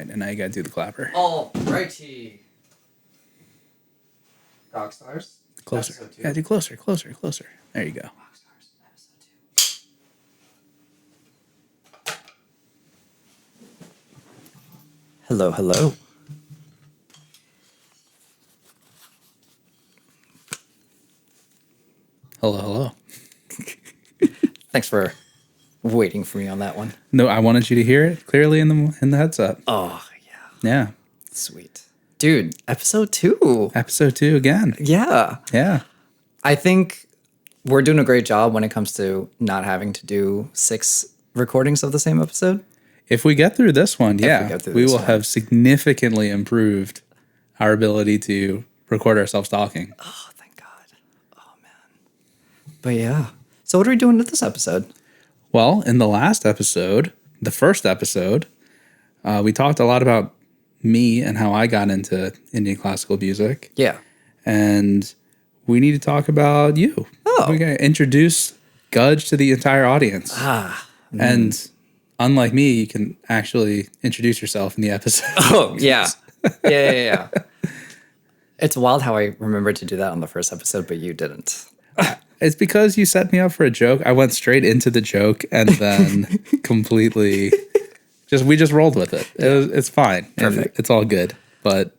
and now you gotta do the clapper. Alrighty. Rockstars. Closer. Episode 2. Yeah, do closer. There you go. Rockstars, episode 2. Hello. Hello. Thanks for waiting for me on that one. No, I wanted you to hear it clearly in the headset. Oh, yeah. Yeah. Sweet. Dude, episode 2. Episode 2 again. Yeah. Yeah. I think we're doing a great job when it comes to not having to do 6 recordings of the same episode. If we get through this one, we will one. have significantly improved our ability to record ourselves talking. Oh, thank God. Oh, man. But yeah. So what are we doing with this episode? Well, in the last episode, the first episode, we talked a lot about me and how I got into Indian classical music. Yeah. And we need to talk about you. Oh. We got to introduce Gudge to the entire audience. And unlike me, you can actually introduce yourself in the episode. Oh, yeah. Yeah. It's wild how I remembered to do that on the first episode, but you didn't. It's because you set me up for a joke. I went straight into the joke and then completely we just rolled with it. It's fine. Perfect. It's all good. But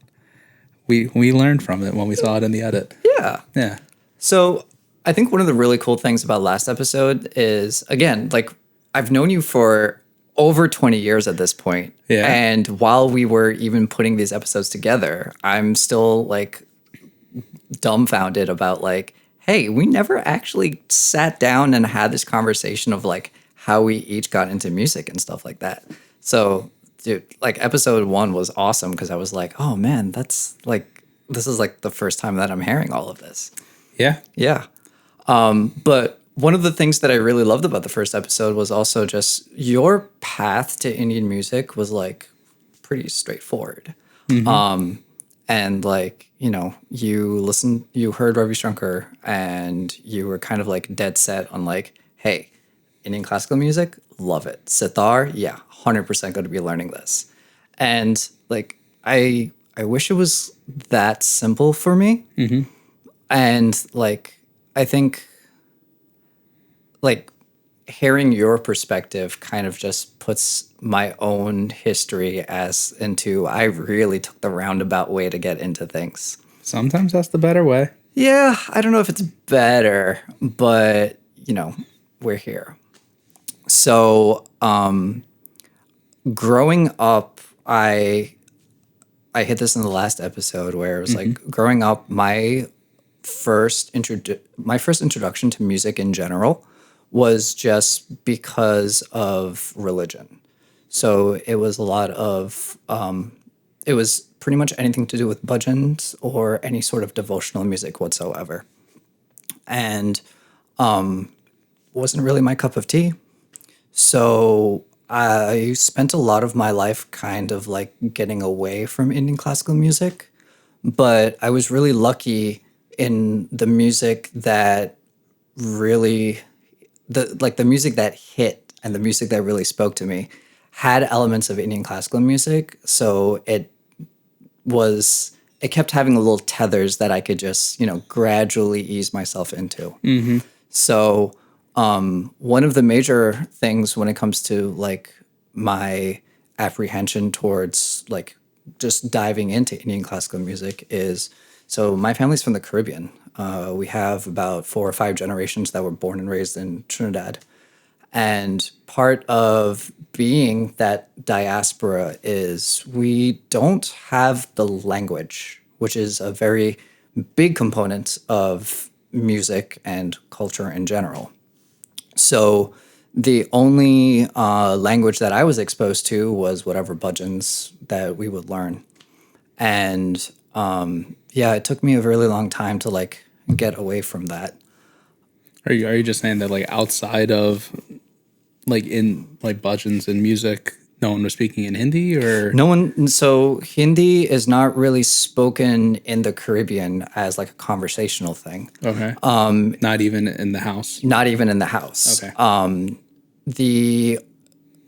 we learned from it when we saw it in the edit. Yeah. Yeah. So I think one of the really cool things about last episode is, again, like I've known you for over 20 years at this point. Yeah. And while we were even putting these episodes together, I'm still like dumbfounded about like, hey, we never actually sat down and had this conversation of like how we each got into music and stuff like that. So, dude, like episode 1 was awesome because I was like, oh man, this is like the first time that I'm hearing all of this. Yeah. Yeah. But one of the things that I really loved about the first episode was also just your path to Indian music was like pretty straightforward. And like, you know, you heard Ravi Shankar and you were kind of like dead set on like, hey, Indian classical music, love it. Sitar, yeah, 100% going to be learning this. And like, I wish it was that simple for me. And like, I think like hearing your perspective kind of just puts my own history as into I really took the roundabout way to get into things. Sometimes that's the better way. Yeah, I don't know if it's better, but you know, we're here. So, growing up, I hit this in the last episode where it was like growing up, my first introduction to music in general was just because of religion. So it was a lot of, it was pretty much anything to do with bhajans or any sort of devotional music whatsoever. And wasn't really my cup of tea. So I spent a lot of my life kind of like getting away from Indian classical music. But I was really lucky in the music that really the music that hit and the music that really spoke to me had elements of Indian classical music. So it kept having little tethers that I could just, you know, gradually ease myself into. So one of the major things when it comes to like my apprehension towards like just diving into Indian classical music is, so my family's from the Caribbean. We have about 4 or 5 generations that were born and raised in Trinidad. And part of being that diaspora is we don't have the language, which is a very big component of music and culture in general. So the only language that I was exposed to was whatever bhajans that we would learn. And yeah, it took me a really long time to like get away from that. Are you just saying that like outside of like in like bhajans and music, no one was speaking in Hindi or no one? So Hindi is not really spoken in the Caribbean as like a conversational thing. Okay. Not even in the house. Not even in the house. Okay.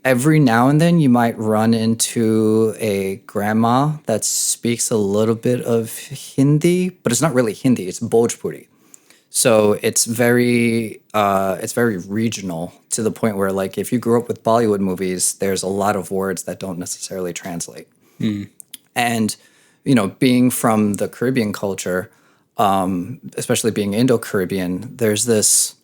every now and then you might run into a grandma that speaks a little bit of Hindi, but it's not really Hindi, it's Bhojpuri. So it's very regional to the point where like if you grew up with Bollywood movies, there's a lot of words that don't necessarily translate. And you know, being from the Caribbean culture, especially being Indo-Caribbean, there's this.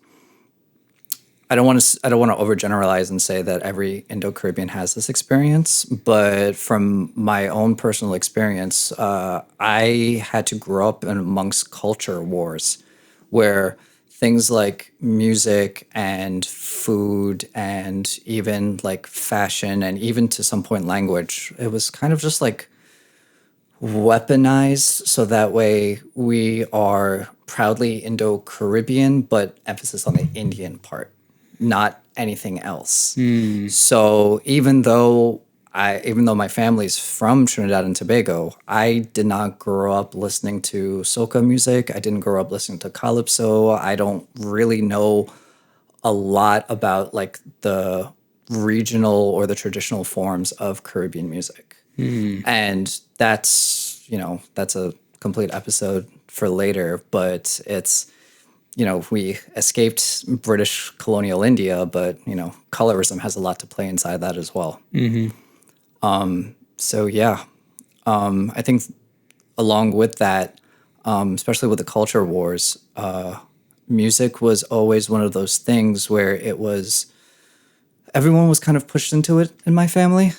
I don't want to overgeneralize and say that every Indo-Caribbean has this experience, but from my own personal experience, I had to grow up in amongst culture wars, where things like music and food and even like fashion and even to some point language, it was kind of just like weaponized so that way we are proudly Indo-Caribbean, but emphasis on the Indian part, not anything else. So even though my family's from Trinidad and Tobago, I did not grow up listening to soca music. I didn't grow up listening to calypso. I don't really know a lot about like the regional or the traditional forms of Caribbean music. And that's, you know, that's a complete episode for later, but it's, you know, we escaped British colonial India, but, you know, colorism has a lot to play inside that as well. So, yeah, I think along with that, especially with the culture wars, music was always one of those things where it was, everyone was kind of pushed into it in my family.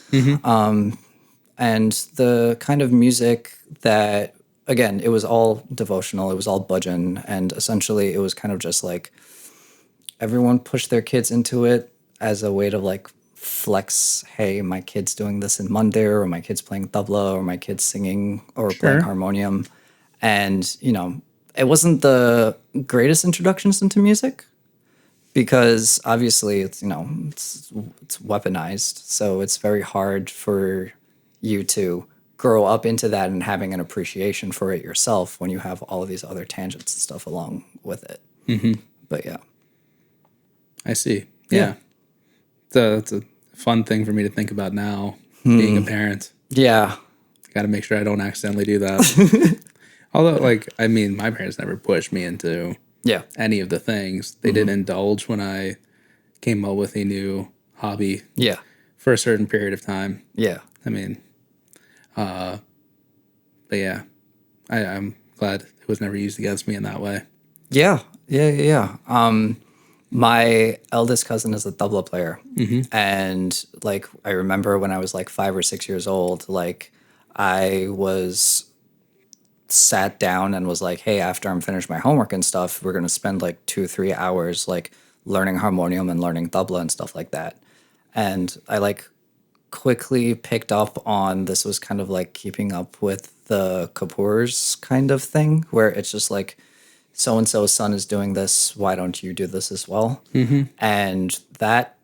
And the kind of music that, again, it was all devotional, it was all bhajan, and essentially it was kind of just like everyone pushed their kids into it as a way to like flex, hey, my kid's doing this in mandir, or my kid's playing tabla, or my kid's singing or playing harmonium. And, you know, it wasn't the greatest introductions into music because obviously it's, you know, it's weaponized. So it's very hard for you to grow up into that and having an appreciation for it yourself when you have all of these other tangents and stuff along with it. But yeah. I see. Yeah. It's a fun thing for me to think about now, being a parent. Yeah. Got to make sure I don't accidentally do that. Although, like, I mean, my parents never pushed me into any of the things. They did indulge when I came up with a new hobby for a certain period of time. Yeah. I mean, but yeah, I'm glad it was never used against me in that way. Yeah. My eldest cousin is a tabla player. And like, I remember when I was like 5 or 6 years old, like I was sat down and was like, hey, after I'm finished my homework and stuff, we're going to spend like 2-3 hours like learning harmonium and learning tabla and stuff like that. And I like quickly picked up on this was kind of like keeping up with the Kapoor's kind of thing, where it's just like, so-and-so's son is doing this, why don't you do this as well? And that,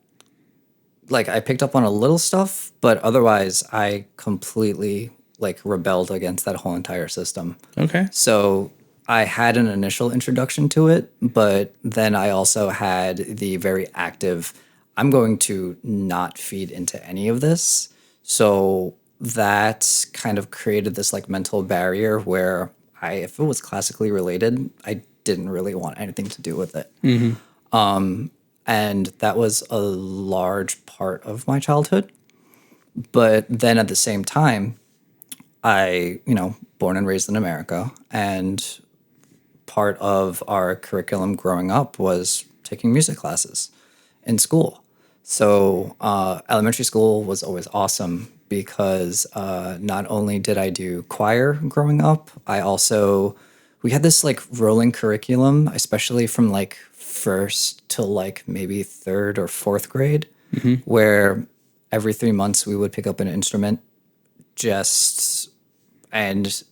like, I picked up on a little stuff, but otherwise I completely like rebelled against that whole entire system. Okay. So I had an initial introduction to it, but then I also had the very active, I'm going to not feed into any of this. So that kind of created this like mental barrier where if it was classically related, I didn't really want anything to do with it. And that was a large part of my childhood. But then at the same time, I, you know, born and raised in America, and part of our curriculum growing up was taking music classes in school. So elementary school was always awesome because not only did I do choir growing up, we had this like rolling curriculum, especially from like first till like maybe third or fourth grade, where every 3 months we would pick up an instrument and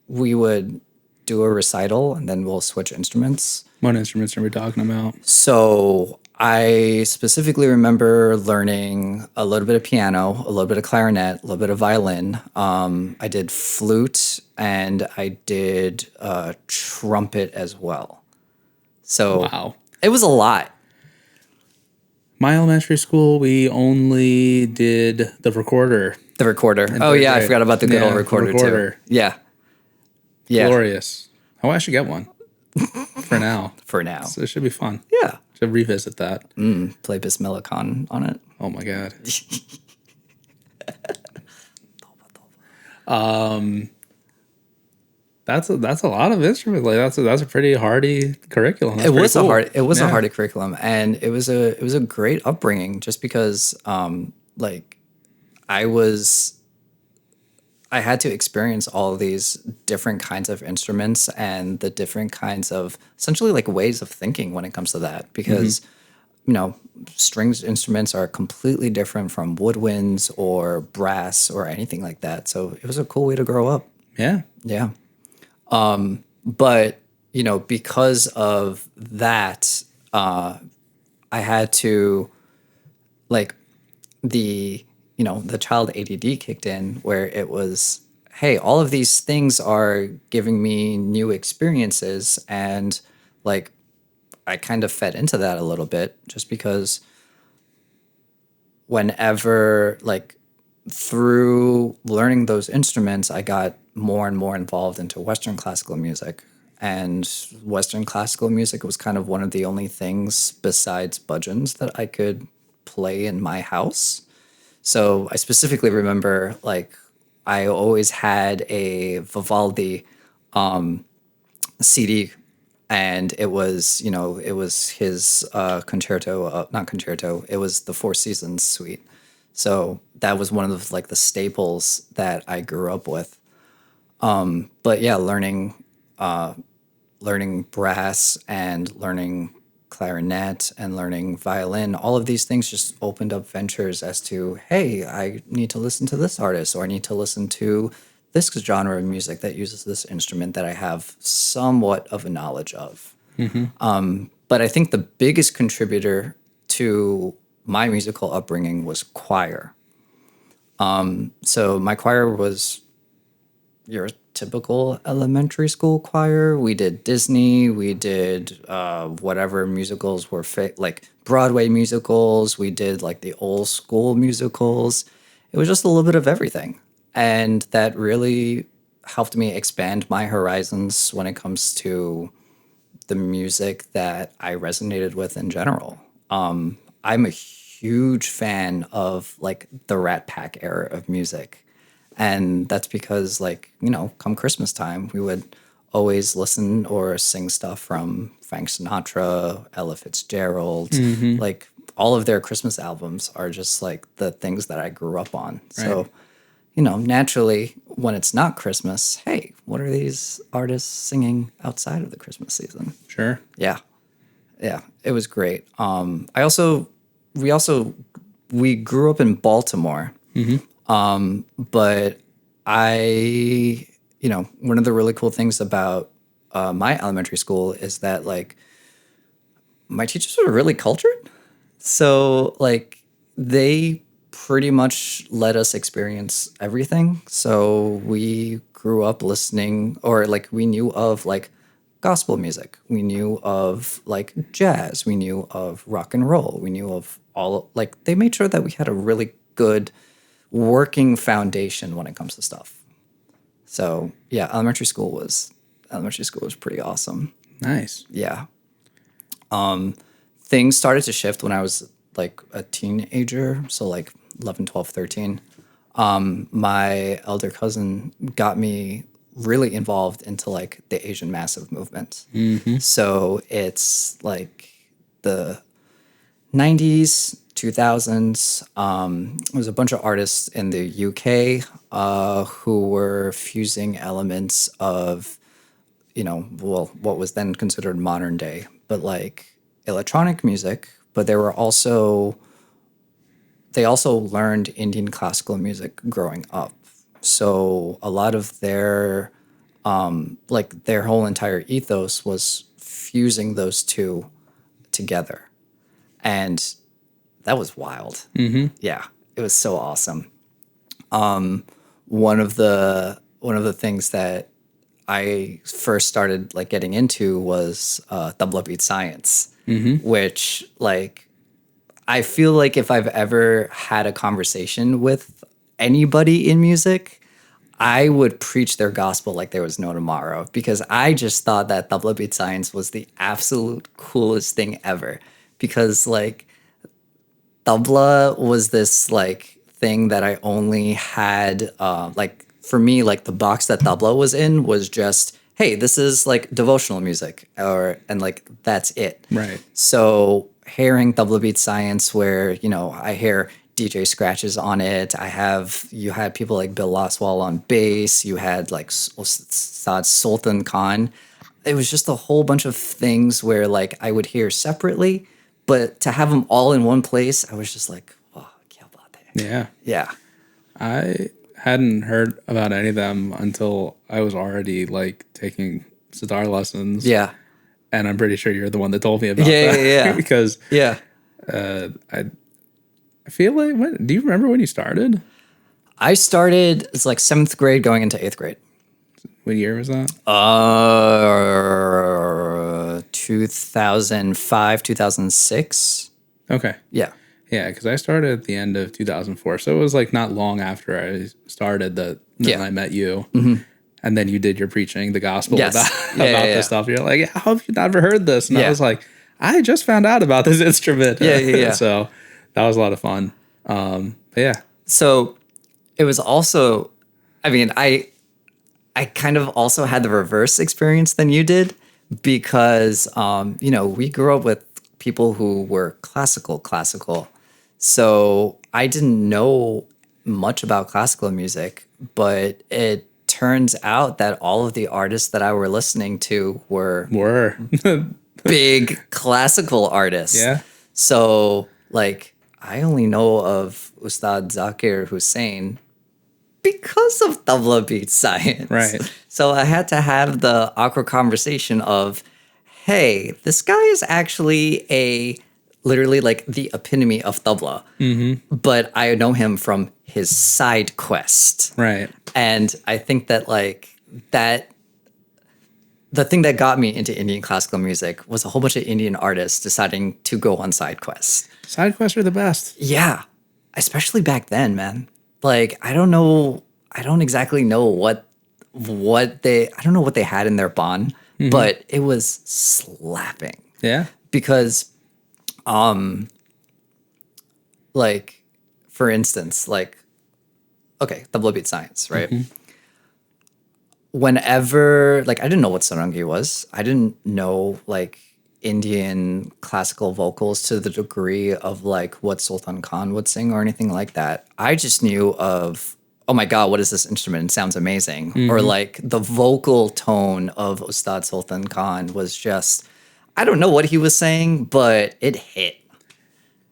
we would do a recital and then we'll switch instruments. What instruments are we talking about? So I specifically remember learning a little bit of piano, a little bit of clarinet, a little bit of violin. I did flute and I did trumpet as well. So Wow. it was a lot. My elementary school, we only did the recorder. The recorder. Oh yeah, I forgot about the good old recorder too. Yeah. Yeah. Glorious. Oh, I should get one. For now. For now. So it should be fun. Yeah. Should revisit that. Play Bismillah on it. Oh my god. That's a lot of instruments. Like that's a pretty hardy curriculum. That's it was cool. a hardy curriculum, and it was a great upbringing. Just because, like, I had to experience all of these different kinds of instruments and the different kinds of essentially like ways of thinking when it comes to that. Because strings instruments are completely different from woodwinds or brass or anything like that. So it was a cool way to grow up. Yeah. Yeah. But, because of that, I had to, like, the child ADD kicked in, where it was, hey, all of these things are giving me new experiences. And, like, I kind of fed into that a little bit, just because whenever, like, through learning those instruments, I got more and more involved into Western classical music. And Western classical music was kind of one of the only things besides budgeons that I could play in my house. So I specifically remember, like, I always had a Vivaldi CD, and it was his concerto, not concerto, it was the Four Seasons suite. So that was one of like the staples that I grew up with. But yeah, learning brass and learning clarinet and learning violin, all of these things just opened up ventures as to, hey, I need to listen to this artist, or I need to listen to this genre of music that uses this instrument that I have somewhat of a knowledge of. But I think the biggest contributor to my musical upbringing was choir. So my choir was your typical elementary school choir. We did Disney. We did whatever musicals were like Broadway musicals. We did like the old school musicals. It was just a little bit of everything. And that really helped me expand my horizons when it comes to the music that I resonated with in general. I'm a huge fan of like the Rat Pack era of music. And that's because, like, come Christmas time, we would always listen or sing stuff from Frank Sinatra, Ella Fitzgerald. Like, all of their Christmas albums are just like the things that I grew up on. Right. So, naturally, when it's not Christmas, hey, what are these artists singing outside of the Christmas season? Sure. Yeah. Yeah. It was great. We grew up in Baltimore. But one of the really cool things about my elementary school is that, like, my teachers were really cultured. So, like, they pretty much let us experience everything. So we grew up listening, or like we knew of like gospel music. We knew of like jazz. We knew of rock and roll. We knew of all, like, they made sure that we had a really good working foundation when it comes to stuff. So yeah, elementary school was pretty awesome. Nice. Yeah. Things started to shift when I was like a teenager. So like 11, 12, 13. My elder cousin got me really involved into like the Asian Massive movement. So it's like the 90s, 2000s. There was a bunch of artists in the UK who were fusing elements of, what was then considered modern day, but like electronic music. But they also learned Indian classical music growing up. So a lot of their their whole entire ethos was fusing those two together. And that was wild. Yeah, it was so awesome. One of the things that I first started like getting into was tabla beat science, which like I feel like if I've ever had a conversation with anybody in music, I would preach their gospel like there was no tomorrow, because I just thought that Tabla Beat Science was the absolute coolest thing ever. Because like tabla was this like thing that I only had like for me, like the box that tabla was in was just, hey, this is like devotional music, and like that's it. Right. So hearing Tabla Beat Science, where I hear DJ scratches on it. You had people like Bill Laswell on bass. You had like Ustad Sultan Khan. It was just a whole bunch of things where like I would hear separately, but to have them all in one place, I was just like, oh, kya baat hai. Yeah. Yeah. I hadn't heard about any of them until I was already like taking sitar lessons. Yeah. And I'm pretty sure you're the one that told me about that. Yeah. Because I feel like, do you remember when you started? I started, it's like 7th grade going into 8th grade. What year was that? 2005, 2006. Okay. Yeah. Yeah, because I started at the end of 2004. So it was like not long after I started that I met you. Mm-hmm. And then you did your preaching the gospel about this stuff. You're like, how have you never heard this? And I was like, I just found out about this instrument. Yeah. So that was a lot of fun. Yeah. So it was also, I mean, I kind of also had the reverse experience than you did, because, we grew up with people who were classical. So I didn't know much about classical music, but it turns out that all of the artists that I were listening to were big classical artists. Yeah. So like I only know of Ustad Zakir Hussain because of Tabla Beat Science. Right. So I had to have the awkward conversation of, hey, this guy is actually literally like the epitome of tabla. Mm-hmm. But I know him from his side quest. Right. And I think that the thing that got me into Indian classical music was a whole bunch of Indian artists deciding to go on side quests. Side quests are the best. Yeah. Especially back then, man. Like, I don't exactly know what they had in their bond, mm-hmm. but it was slapping. Yeah. Because, like, for instance, like, okay, Tabla Beat Science, right? Mm-hmm. Whenever, like, I didn't know what sarangi was. I didn't know, like, Indian classical vocals to the degree of, like, what Sultan Khan would sing or anything like that. I just knew of, oh my God, what is this instrument? It sounds amazing. Mm-hmm. Or, like, the vocal tone of Ustad Sultan Khan was just, I don't know what he was saying, but it hit.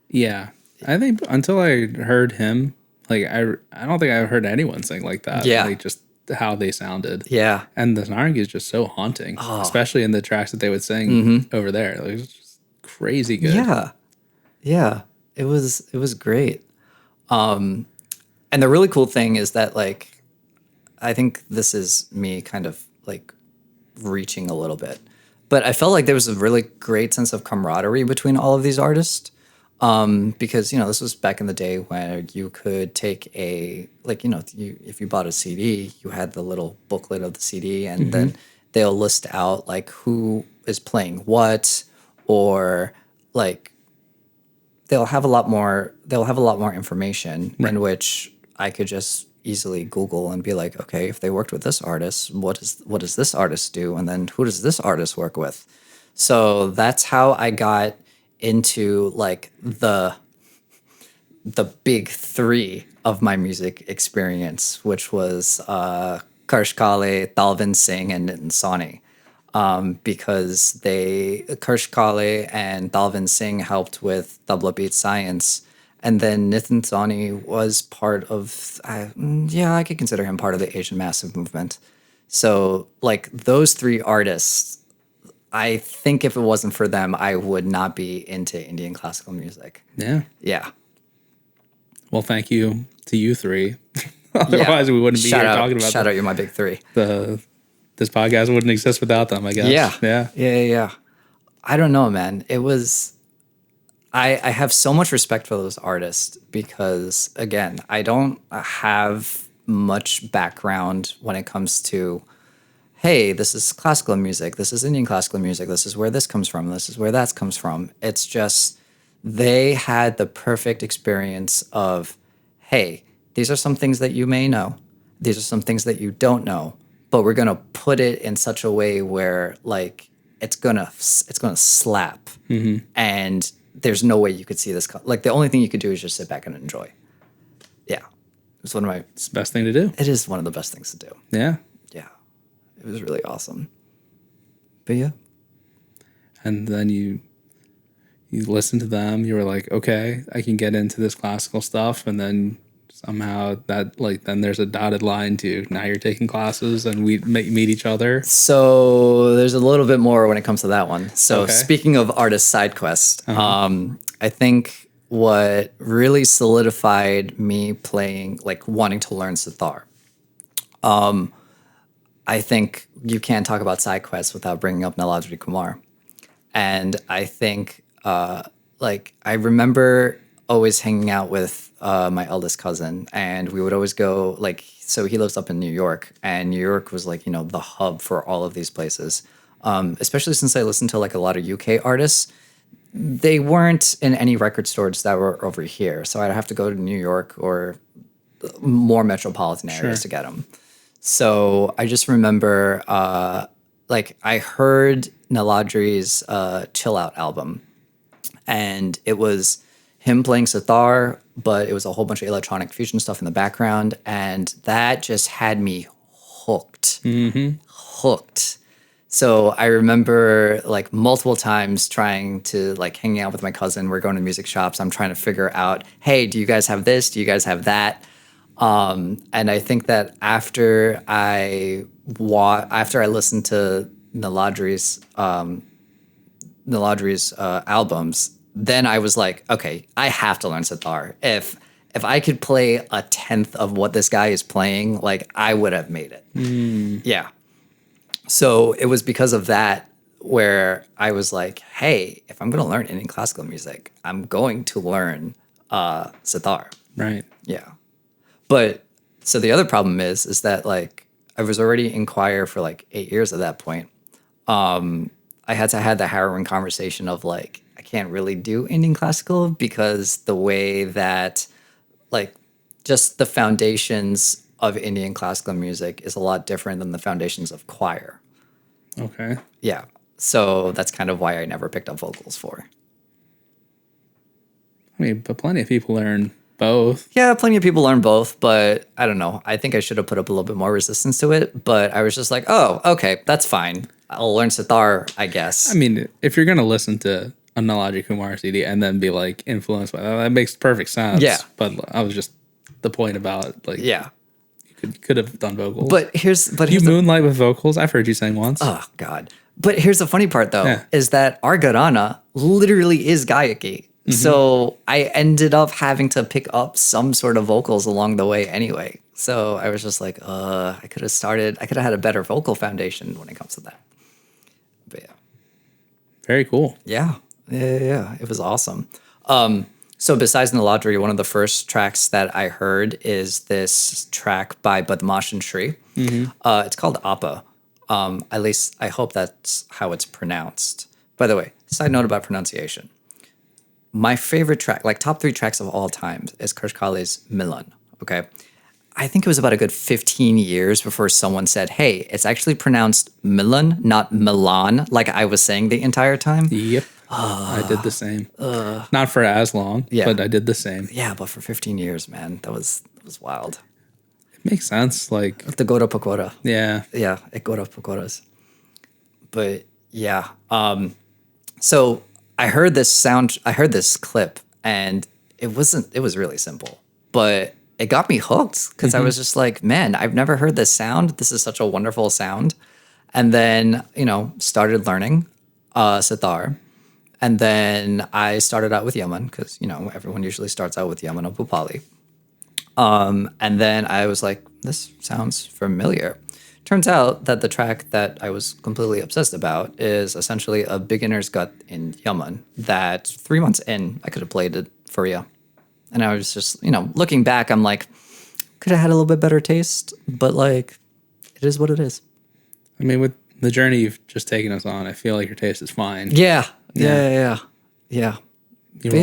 Yeah. I think until I heard him, like, I don't think I've heard anyone sing like that. Yeah. Like, just how they sounded. Yeah. And the sarangi is just so haunting, especially in the tracks that they would sing mm-hmm. over there. Like, it was just crazy good. Yeah. Yeah. It was great. And the really cool thing is that, like, I think this is me kind of, like, reaching a little bit, but I felt like there was a really great sense of camaraderie between all of these artists. Because, this was back in the day where you could take if you bought a CD, you had the little booklet of the CD, and mm-hmm. then they'll list out like who is playing what, or like they'll have a lot more information, right. In which I could just easily Google and be like, okay, if they worked with this artist, what does this artist do? And then who does this artist work with? So that's how I got into like the big three of my music experience, which was Karsh Kale, Dalvin Singh, and Nitin Sawhney. Because Karsh Kale and Dalvin Singh helped with Tabla Beat Science, and then Nitin Sawhney was part of, I could consider him part of the Asian Massive Movement. So like those three artists, I think if it wasn't for them, I would not be into Indian classical music. Yeah. Yeah. Well, thank you to you three. Otherwise, we wouldn't be here talking about Shout out, you're my big three. This podcast wouldn't exist without them, I guess. Yeah. I don't know, man. It was, I have so much respect for those artists because, again, I don't have much background when it comes to, hey, this is classical music, this is Indian classical music, this is where this comes from, this is where that comes from. It's just they had the perfect experience of, hey, these are some things that you may know, these are some things that you don't know, but we're gonna put it in such a way where like it's gonna slap, and there's no way you could see this. Like the only thing you could do is just sit back and enjoy. Yeah, it's one of my. It's the best thing to do. It is one of the best things to do. Yeah. Yeah, it was really awesome. But yeah. And then you listen to them. You were like, okay, I can get into this classical stuff, and then somehow that then there's a dotted line to now you're taking classes and we meet each other. So there's a little bit more when it comes to that one. So speaking of artist side quest, I think what really solidified me playing, like wanting to learn sitar. I think you can't talk about side quests without bringing up Niladri Kumar. And I think I remember always hanging out with my eldest cousin, and we would always go so he lives up in New York, and New York was the hub for all of these places. Especially since I listened to a lot of UK artists, they weren't in any record stores that were over here. So I'd have to go to New York or more metropolitan areas to get them. So I just remember I heard Niladri's Chill Out album, and it was him playing sitar, but it was a whole bunch of electronic fusion stuff in the background, and that just had me hooked. Hooked. So I remember multiple times trying to hanging out with my cousin. We're going to music shops. I'm trying to figure out, hey, do you guys have this? Do you guys have that? And I think that after I listened to Niladri's albums, then I was like, okay, I have to learn sitar. If I could play a tenth of what this guy is playing, I would have made it. Yeah. So it was because of that where I was like, hey, if I'm going to learn Indian classical music, I'm going to learn sitar. Right. Yeah. But so the other problem is that I was already in choir for 8 years at that point. I had to have the harrowing conversation of I can't really do Indian classical because the way that just the foundations of Indian classical music is a lot different than the foundations of choir. Okay. Yeah. So that's kind of why I never picked up vocals for. I mean, but plenty of people learn both. Yeah, plenty of people learn both, but I don't know. I think I should have put up a little bit more resistance to it, but I was just like, oh, okay, that's fine. I'll learn sitar, I guess. I mean, if you're going to listen to a Niladri Kumar CD and then be influenced by that makes perfect sense. Yeah. But I was just the point about yeah. You could have done vocals. But here's moonlight with vocals. I've heard you sing once. Oh God. But here's the funny part though, is that our Garana literally is Gayaki. So I ended up having to pick up some sort of vocals along the way anyway. So I was just like, I could have had a better vocal foundation when it comes to that. But yeah. Very cool. Yeah. It was awesome. So besides Niladri, one of the first tracks that I heard is this track by Badmash and Shri. It's called Appa. At least I hope that's how it's pronounced. By the way, side note about pronunciation. My favorite track, top 3 tracks of all time, is Krish Kali's Milan. Okay. I think it was about a good 15 years before someone said, hey, it's actually pronounced Milan, not Milan, like I was saying the entire time. Yep. I did the same. Not for as long, but I did the same. Yeah, but for 15 years, man, that was wild. It makes sense. The Gora Pakora. Yeah. Yeah, Gora Pakoras. But yeah. So I heard this clip, and it was really simple, but it got me hooked because I was just like, man, I've never heard this sound. This is such a wonderful sound. And then, started learning sitar. And then I started out with Yaman because, everyone usually starts out with Yaman or Bhupali. And then I was like, this sounds familiar. Turns out that the track that I was completely obsessed about is essentially a beginner's gut in Yaman that 3 months in, I could have played it for you. And I was just, looking back, I'm like, could have had a little bit better taste, but like, it is what it is. I mean, with the journey you've just taken us on, I feel like your taste is fine. Yeah. You're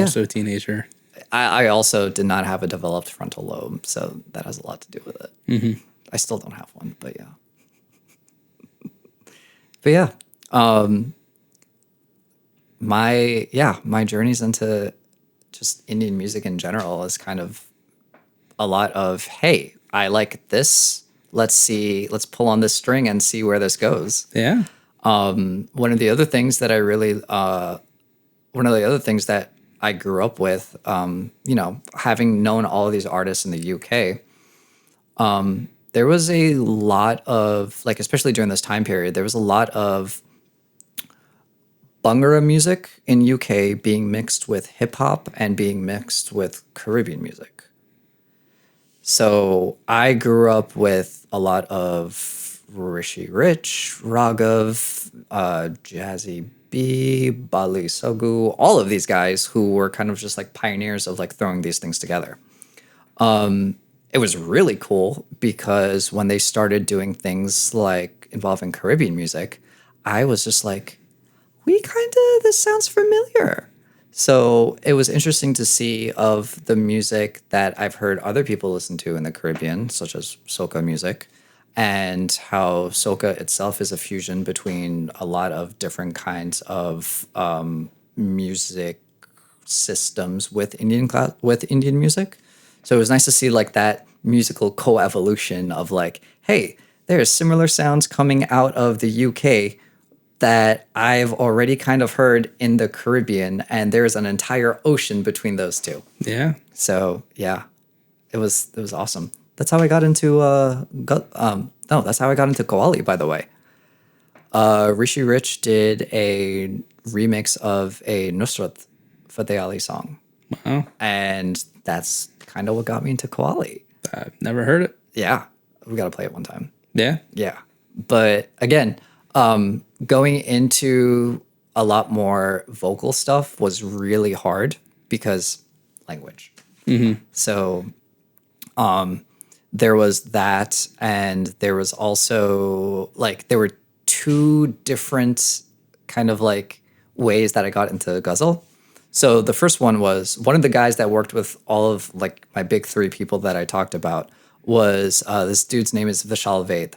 also a teenager. I also did not have a developed frontal lobe, so that has a lot to do with it. Mm-hmm. I still don't have one, but yeah. But yeah, my journeys into just Indian music in general is kind of a lot of, hey, I like this. Let's pull on this string and see where this goes. Yeah. One of the other things that I grew up with, having known all of these artists in the UK, there was a lot of, like, especially during this time period, there was a lot of Bhangra music in UK being mixed with hip hop and being mixed with Caribbean music. So I grew up with a lot of Rishi Rich, Raghav, Jazzy B, Bali Sogu, all of these guys who were kind of just like pioneers of like throwing these things together. It was really cool because when they started doing things like involving Caribbean music, I was just like, this sounds familiar. So it was interesting to see of the music that I've heard other people listen to in the Caribbean, such as soca music, and how soca itself is a fusion between a lot of different kinds of music systems with Indian music. So it was nice to see like that musical co-evolution of like, hey, there's similar sounds coming out of the UK that I've already kind of heard in the Caribbean, and there's an entire ocean between those two. Yeah. So yeah, it was awesome. That's how I got into that's how I got into Qawwali, by the way. Rishi Rich did a remix of a Nusrat Fateh Ali song. Wow. And that's kind of what got me into Qawwali. I've never heard it. Yeah. We got to play it one time. Yeah. Yeah. But again, going into a lot more vocal stuff was really hard because language. Mm-hmm. So there was that, and there was also like there were two different kind of like ways that I got into ghazal. So the first one was one of the guys that worked with all of like my big three people that I talked about was this dude's name is Vishal Vaid,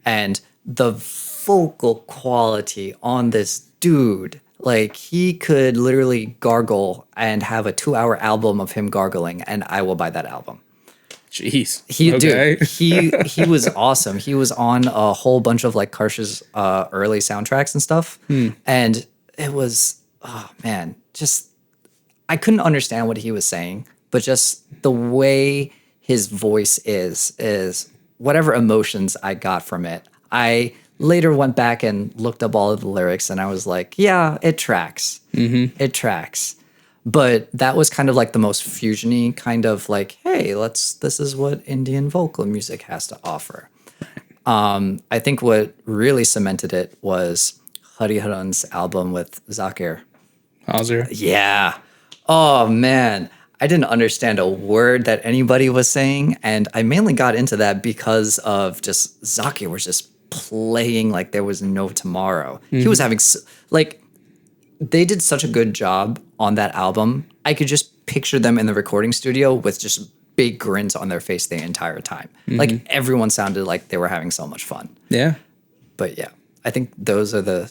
and the vocal quality on this dude, like he could literally gargle and have a 2-hour album of him gargling, and I will buy that album. Jeez. He was awesome. He was on a whole bunch of like Karsh's early soundtracks and stuff. And it was, oh man, just, I couldn't understand what he was saying, but just the way his voice is whatever emotions I got from it. I later went back and looked up all of the lyrics, and I was like, yeah, it tracks. Mm-hmm. It tracks. But that was kind of like the most fusion-y kind of like, hey, this is what Indian vocal music has to offer. I think what really cemented it was Hariharan's album with Zakir. Hauser? Yeah. Oh, man. I didn't understand a word that anybody was saying, and I mainly got into that because of just Zakir was just playing like there was no tomorrow. Mm-hmm. He was having they did such a good job on that album. I could just picture them in the recording studio with just big grins on their face the entire time. Mm-hmm. Like everyone sounded like they were having so much fun. Yeah. But yeah, I think those are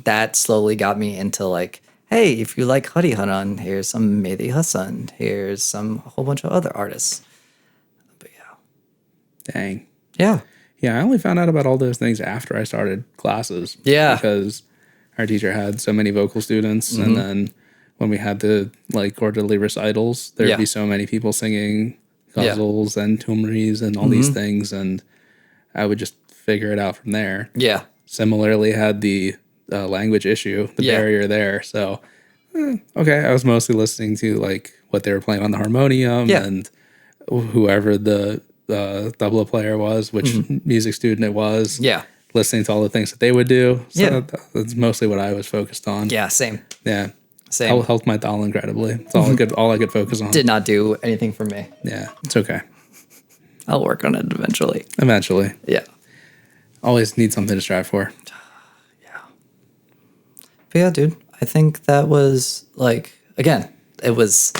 that slowly got me into like, hey, if you like Hariharan, here's some Mehdi Hasan, here's a whole bunch of other artists. But yeah. Dang. Yeah. Yeah, I only found out about all those things after I started classes. Yeah. Because our teacher had so many vocal students, mm-hmm. and then when we had the like quarterly recitals, there'd be so many people singing ghazals and tumris and all these things, and I would just figure it out from there. Yeah. Similarly, had the language issue, the barrier there. So, okay, I was mostly listening to like what they were playing on the harmonium and whoever the tabla player was, which music student it was. Yeah. Listening to all the things that they would do. So Yeah. that's mostly what I was focused on. Yeah, same. Yeah. Same. Helped my doll incredibly. It's all I could focus on. Did not do anything for me. Yeah, it's okay. I'll work on it eventually. Eventually. Yeah. Always need something to strive for. Yeah. But yeah, dude, I think that was like, again, it was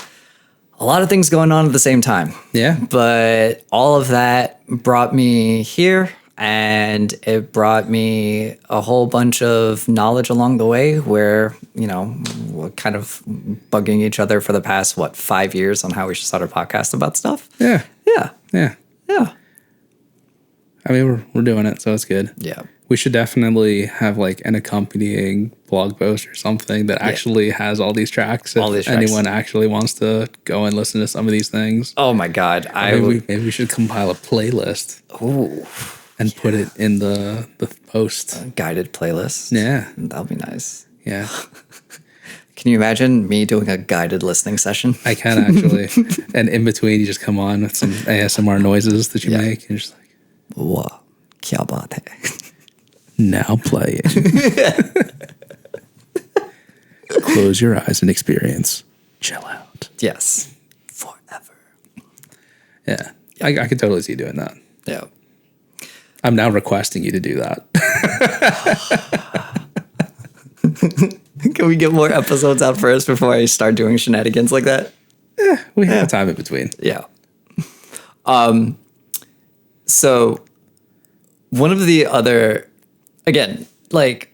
a lot of things going on at the same time. Yeah. But all of that brought me here, and it brought me a whole bunch of knowledge along the way where, you know, we're kind of bugging each other for the past, 5 years on how we should start a podcast about stuff. Yeah. Yeah. Yeah. Yeah. I mean, we're doing it, so it's good. Yeah. We should definitely have like an accompanying blog post or something that actually has all these tracks. If anyone actually wants to go and listen to some of these things. Oh my God. Maybe we should compile a playlist. Ooh. And put it in the post. Guided playlist. Yeah. That'll be nice. Yeah. Can you imagine me doing a guided listening session? I can actually. And in between, you just come on with some ASMR noises that you make. And you're just like, Whoa, kya baat hai? Now play it. Close your eyes and experience. Chill out. Yes. Forever. Yeah. I could totally see you doing that. Yeah. I'm now requesting you to do that. Can we get more episodes out first before I start doing shenanigans like that? We have time in between. Yeah. So one of the other, again, like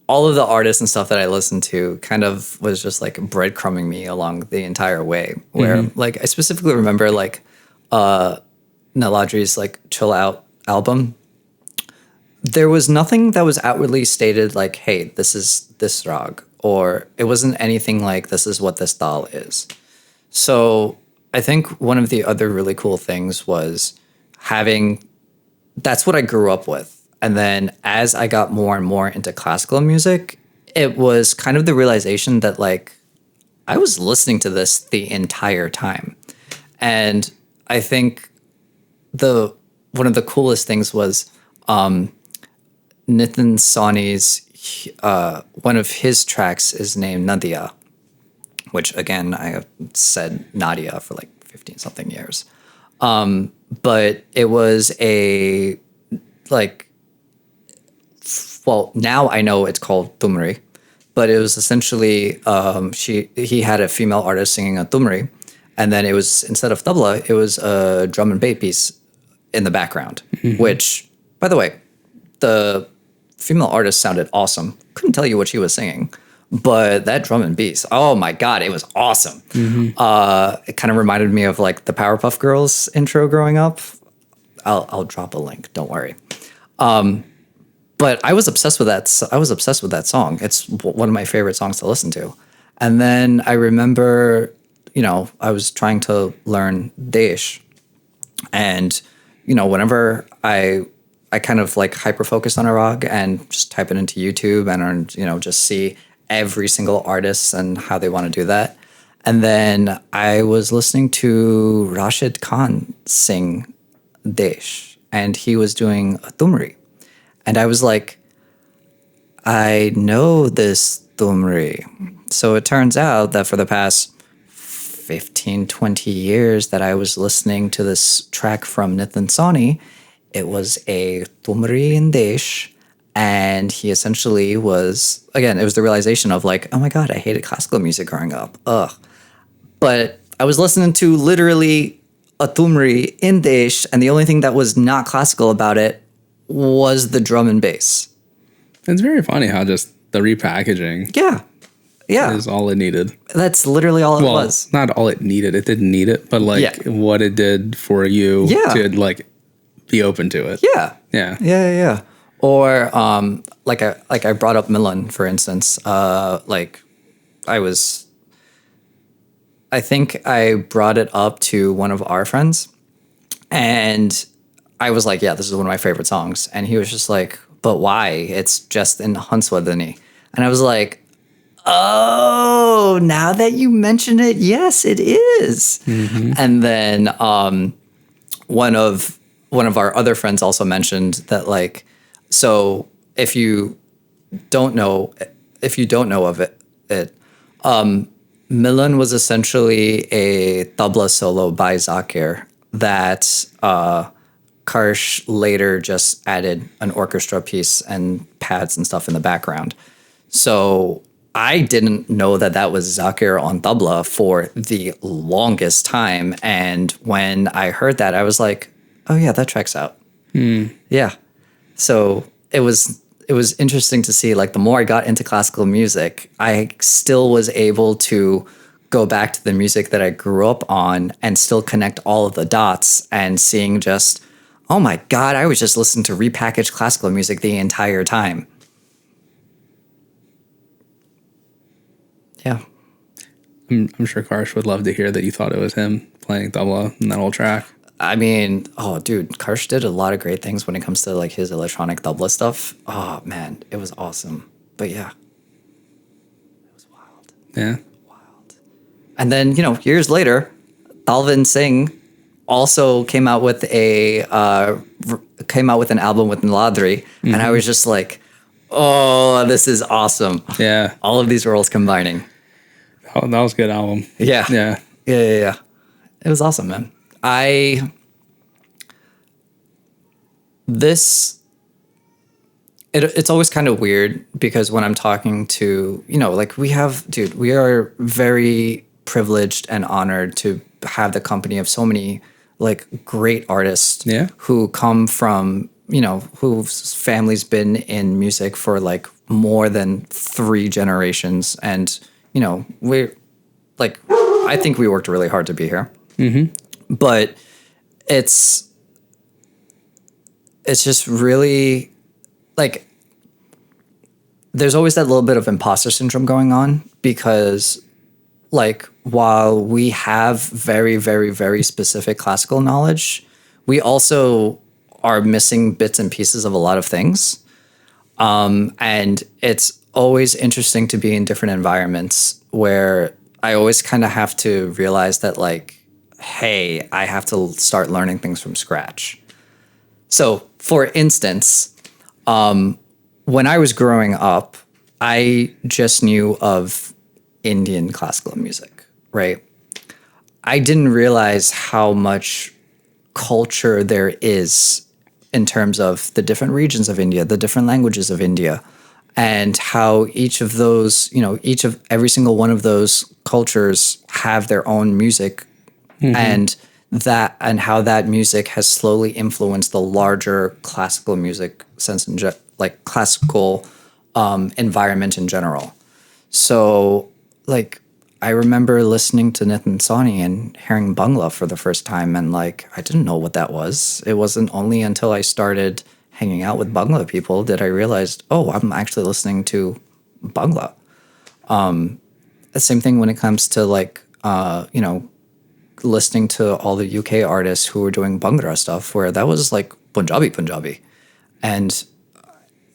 all of the artists and stuff that I listened to kind of was just like breadcrumbing me along the entire way. Where like I specifically remember like Naladri's like Chill Out album. There was nothing that was outwardly stated like, hey, this is this rag, or it wasn't anything like this is what this dal is. So I think one of the other really cool things was that's what I grew up with. And then as I got more and more into classical music, it was kind of the realization that like I was listening to this the entire time. And I think one of the coolest things was Nitin Sawhney's one of his tracks is named Nadia, which again I have said Nadia for like 15 something years. But it was now I know it's called Tumri, but it was essentially he had a female artist singing a Tumri, and then it was, instead of tabla, it was a drum and bass piece in the background, which, by the way, the female artist sounded awesome. Couldn't tell you what she was singing, but that drum and bass, oh my God, it was awesome. It kind of reminded me of like the Powerpuff Girls intro growing up. I'll drop a link, don't worry. But I was obsessed with that. I was obsessed with that song. It's one of my favorite songs to listen to. And then I remember, I was trying to learn Desh, and whenever I kind of like hyper focus on a rag and just type it into YouTube and just see every single artist and how they want to do that. And then I was listening to Rashid Khan sing Desh, and he was doing a Tumri. And I was like, I know this Tumri. So it turns out that for the past 15, 20 years that I was listening to this track from Nitin Sawhney, it was a Tumri in Desh. And he essentially was, again, it was the realization of like, oh my God, I hated classical music growing up. Ugh. But I was listening to literally a Tumri in Desh, and the only thing that was not classical about it was the drum and bass. It's very funny how just the repackaging is all it needed. That's literally all it was. Not all it needed. It didn't need it, but like what it did for you to like be open to it. Yeah. Or like I brought up Milan, for instance. I think I brought it up to one of our friends, and I was like, yeah, this is one of my favorite songs. And he was just like, but why? It's just in Hanswadani. And I was like, oh, now that you mention it, yes, it is. And then one of our other friends also mentioned that like, so if you don't know of it, Milan was essentially a tabla solo by Zakir that Karsh later just added an orchestra piece and pads and stuff in the background. So I didn't know that was Zakir on tabla for the longest time. And when I heard that, I was like, oh yeah, that tracks out. Yeah. So it was interesting to see, like, the more I got into classical music, I still was able to go back to the music that I grew up on and still connect all of the dots and seeing just, oh my God, I was just listening to repackaged classical music the entire time. Yeah. I'm sure Karsh would love to hear that you thought it was him playing tabla in that whole track. I mean, oh, dude, Karsh did a lot of great things when it comes to like his electronic tabla stuff. Oh man, it was awesome. But yeah, it was wild. Yeah, wild. And then years later, Dalvin Singh also came out with an album with Niladri, and I was just like, oh, this is awesome. Yeah, all of these worlds combining. Oh, that was a good album. Yeah, yeah. It was awesome, man. It's always kind of weird because when I'm talking to, like we are very privileged and honored to have the company of so many like great artists who come from, whose family's been in music for like more than 3 generations. And, we're like, I think we worked really hard to be here. Mm-hmm. But it's just really like there's always that little bit of imposter syndrome going on because like while we have very, very, very specific classical knowledge, we also are missing bits and pieces of a lot of things. And it's always interesting to be in different environments where I always kind of have to realize that like, hey, I have to start learning things from scratch. So, for instance, when I was growing up, I just knew of Indian classical music, right? I didn't realize how much culture there is in terms of the different regions of India, the different languages of India, and how each of those, every single one of those cultures have their own music. And how that music has slowly influenced the larger classical music sense and like classical environment in general. So like I remember listening to Nitin Sawhney and hearing Bangla for the first time, and like I didn't know what that was. It wasn't only until I started hanging out with Bangla people that I realized, oh, I'm actually listening to Bangla. The same thing when it comes to like listening to all the UK artists who were doing Bhangra stuff, where that was like Punjabi. And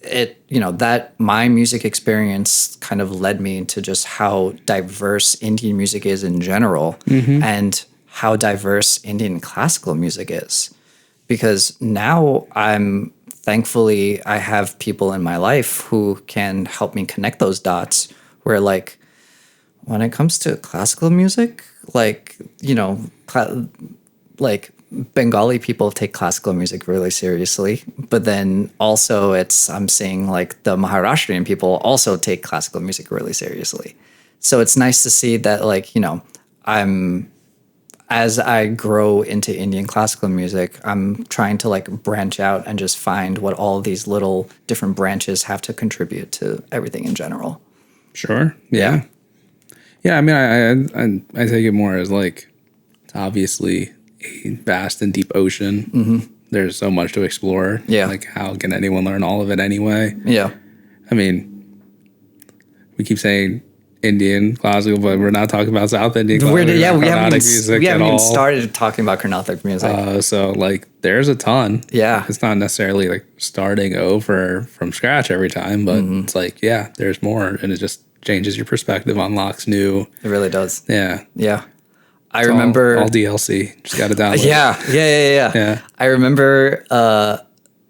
it, that my music experience kind of led me to just how diverse Indian music is in general and how diverse Indian classical music is. Because now thankfully, I have people in my life who can help me connect those dots where like, when it comes to classical music, like, like Bengali people take classical music really seriously, but then also I'm seeing like the Maharashtrian people also take classical music really seriously. So it's nice to see that like, as I grow into Indian classical music, I'm trying to like branch out and just find what all these little different branches have to contribute to everything in general. Sure. Yeah. Yeah, I mean, I take it more as like it's obviously a vast and deep ocean. There's so much to explore. Yeah. Like, how can anyone learn all of it anyway? Yeah. I mean, we keep saying Indian classical, but we're not talking about South Indian classical. We haven't even started talking about Carnatic music. So, like, there's a ton. Yeah. It's not necessarily like starting over from scratch every time, but it's like, yeah, there's more, and it just changes your perspective, unlocks new. It really does. Yeah. Yeah. I remember all DLC. Just got to download. Yeah. I remember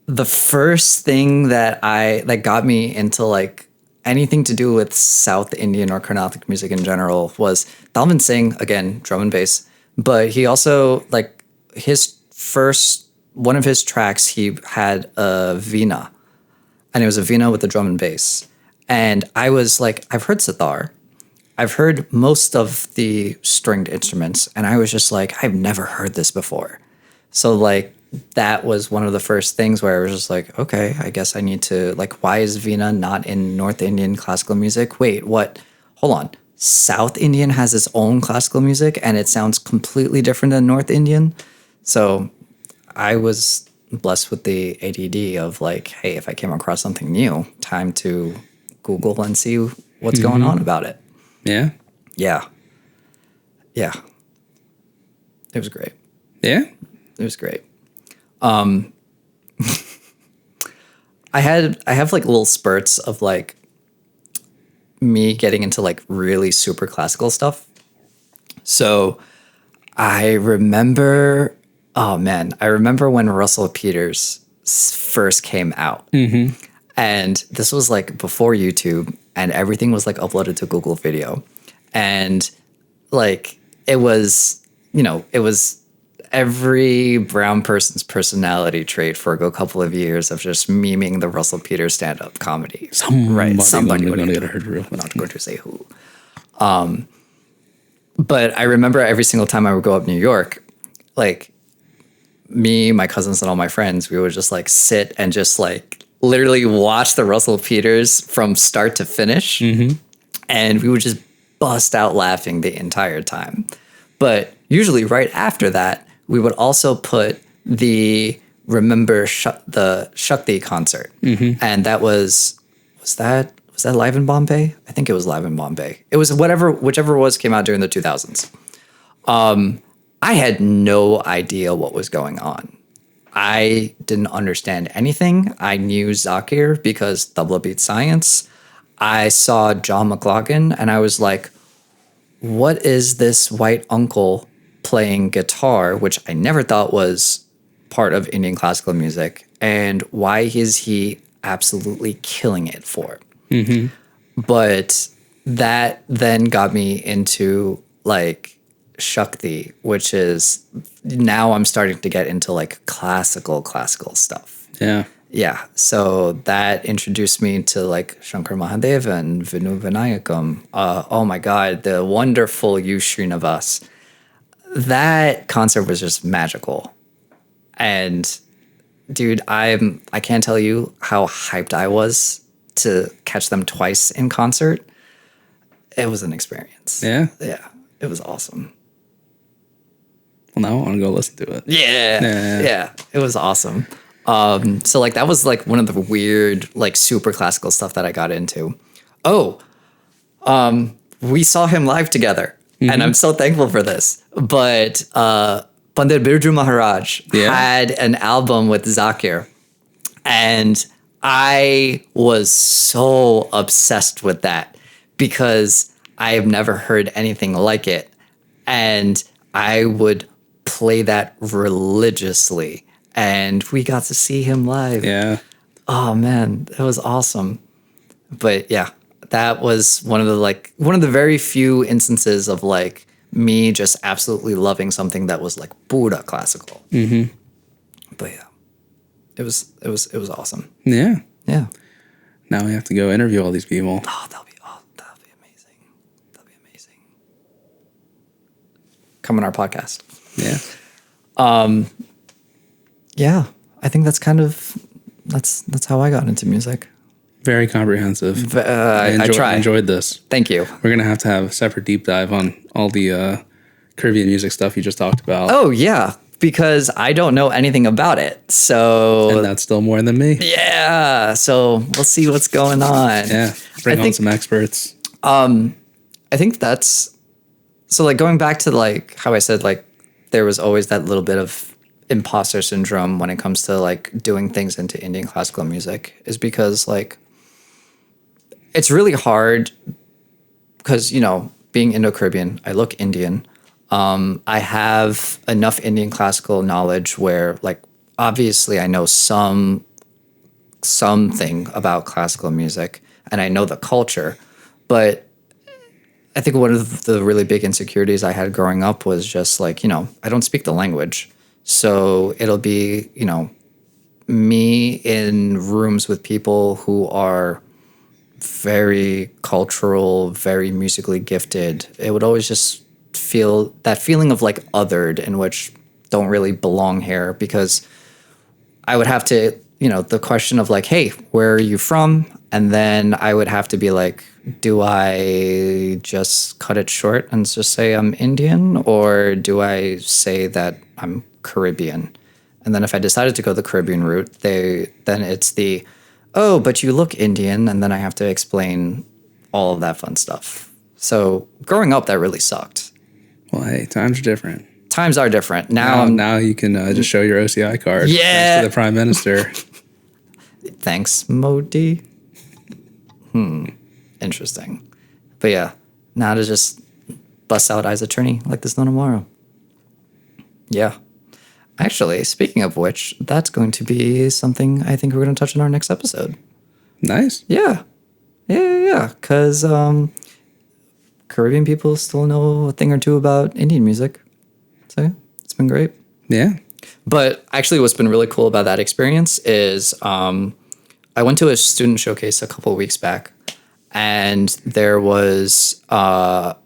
the first thing that got me into like anything to do with South Indian or Carnatic music in general was Dalvin Singh, again, drum and bass. But he also, like, one of his tracks, he had a Veena. And it was a Veena with the drum and bass. And I was like, I've heard sitar. I've heard most of the stringed instruments. And I was just like, I've never heard this before. So, like, that was one of the first things where I was just like, okay, I guess I need to, like, why is Veena not in North Indian classical music? Wait, what? Hold on. South Indian has its own classical music and it sounds completely different than North Indian. So I was blessed with the ADD of like, hey, if I came across something new, time to Google and see what's going on about it. Yeah. Yeah. Yeah. It was great. Yeah. It was great. I have like little spurts of like me getting into like really super classical stuff. So I remember when Russell Peters first came out. Mm-hmm. And this was like before YouTube and everything was like uploaded to Google Video. And like it was every brown person's personality trait for a couple of years of just memeing the Russell Peters stand-up comedy. Somebody would get hurt. We're not going to say who. But I remember every single time I would go up New York, like me, my cousins, and all my friends, we would just like sit and just like literally watch the Russell Peters from start to finish. Mm-hmm. And we would just bust out laughing the entire time. But usually right after that, we would also put the the Shakti concert. Mm-hmm. And that was that live in Bombay? I think it was live in Bombay. It was whichever was came out during the 2000s. I had no idea what was going on. I didn't understand anything. I knew Zakir because Tabla Beat Science. I saw John McLaughlin and I was like, what is this white uncle playing guitar, which I never thought was part of Indian classical music, and why is he absolutely killing it for? Mm-hmm. But that then got me into like Shakti, which is now I'm starting to get into like classical stuff. Yeah. Yeah. So that introduced me to like Shankar Mahadev and Vinu Vinayakam. Oh my God, the wonderful U Srinivas. That concert was just magical. And dude, I can't tell you how hyped I was to catch them twice in concert. It was an experience. Yeah? Yeah. It was awesome. Well, now I want to go listen to it. Yeah. It was awesome. So like that was like one of the weird, like super classical stuff that I got into. We saw him live together. Mm-hmm. And I'm so thankful for this. But Pandit Birju Maharaj had an album with Zakir. And I was so obsessed with that because I have never heard anything like it. And I would play that religiously. And we got to see him live. Yeah. Oh, man, that was awesome. But yeah, that was one of the very few instances of like me just absolutely loving something that was like Buddha classical. Mm-hmm. But yeah, it was awesome. Yeah. Yeah. Now we have to go interview all these people. Oh, that'll be amazing. That'll be amazing. Come on our podcast. Yeah. Yeah, I think that's how I got into music. Very comprehensive. I enjoyed this. Thank you. We're going to have a separate deep dive on all the Caribbean music stuff you just talked about. Oh, yeah, because I don't know anything about it. So and that's still more than me. Yeah, so we'll see what's going on. Yeah, bring on some experts. I think that's... So, like, going back to, like, how I said, like, there was always that little bit of imposter syndrome when it comes to like doing things into Indian classical music is because like it's really hard because, you know, being Indo-Caribbean, I look Indian. I have enough Indian classical knowledge where, like, obviously I know something about classical music and I know the culture, but I think one of the really big insecurities I had growing up was just like, I don't speak the language. So it'll be, me in rooms with people who are very cultural, very musically gifted. It would always just feel that feeling of like othered, in which don't really belong here, because I would have to, the question of like, hey, where are you from? And then I would have to be like, do I just cut it short and just say I'm Indian, or do I say that I'm Caribbean? And then if I decided to go the Caribbean route, then it's the, oh, but you look Indian, and then I have to explain all of that fun stuff. So growing up, that really sucked. Well, hey, times are different. Times are different. Now you can just show your OCI card. Yeah. Thanks to the Prime Minister. Thanks, Modi. Interesting. But yeah, now to just bust out Eyes Attorney like there's no tomorrow. Yeah. Actually, speaking of which, that's going to be something I think we're going to touch on our next episode. Nice. Yeah. Because Caribbean people still know a thing or two about Indian music. So yeah, it's been great. Yeah. But actually what's been really cool about that experience is I went to a student showcase a couple of weeks back, and there was I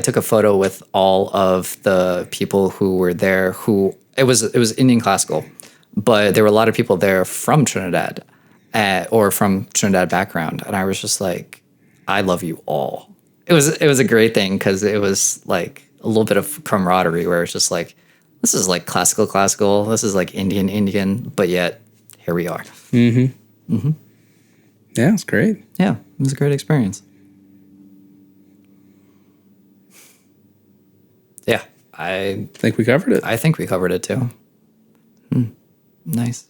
took a photo with all of the people who were there. It was Indian classical, but there were a lot of people there from Trinidad, or from Trinidad background, and I was just like, I love you all. It was a great thing, because it was like a little bit of camaraderie where it's just like, this is like classical. This is like Indian, but yet here we are. Mm-hmm. Mm-hmm. Yeah, it's great. Yeah, it was a great experience. Yeah, I think we covered it. I think we covered it too. Nice.